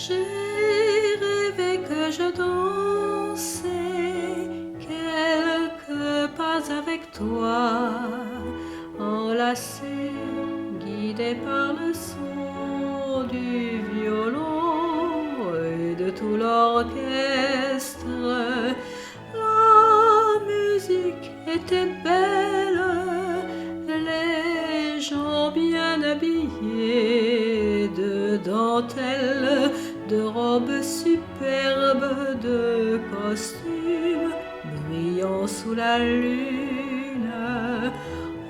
J'ai rêvé que je dansais quelques pas avec toi, enlacé, guidé par le son du violon et de tout l'orchestre. La musique était belle, les gens bien habillés de dentelle, de robes superbes, de costumes brillants sous la lune.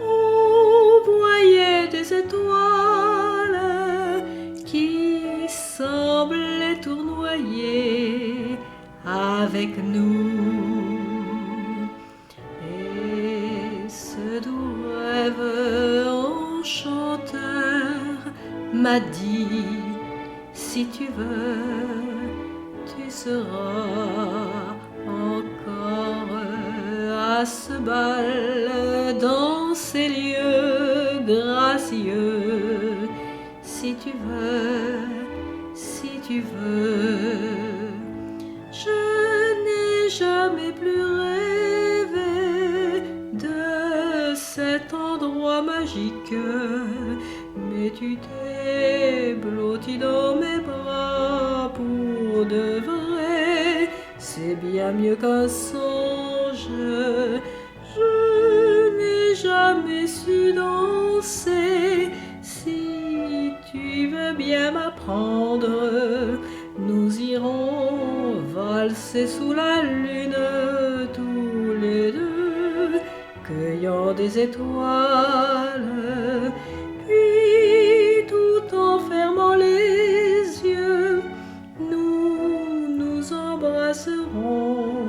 On voyait des étoiles qui semblaient tournoyer avec nous. Et ce doux rêve enchanteur m'a dit: si tu veux, tu seras encore à ce bal, dans ces lieux gracieux. Si tu veux, si tu veux. Je n'ai jamais plus rêvé de cet endroit magique, mais tu t'es blotti dans mes bras pour de vrai. C'est bien mieux qu'un songe. Je n'ai jamais su danser. Si tu veux bien m'apprendre, nous irons valser sous la lune tous les deux, cueillant des étoiles. Puis, tout en fermant les yeux, nous nous embrasserons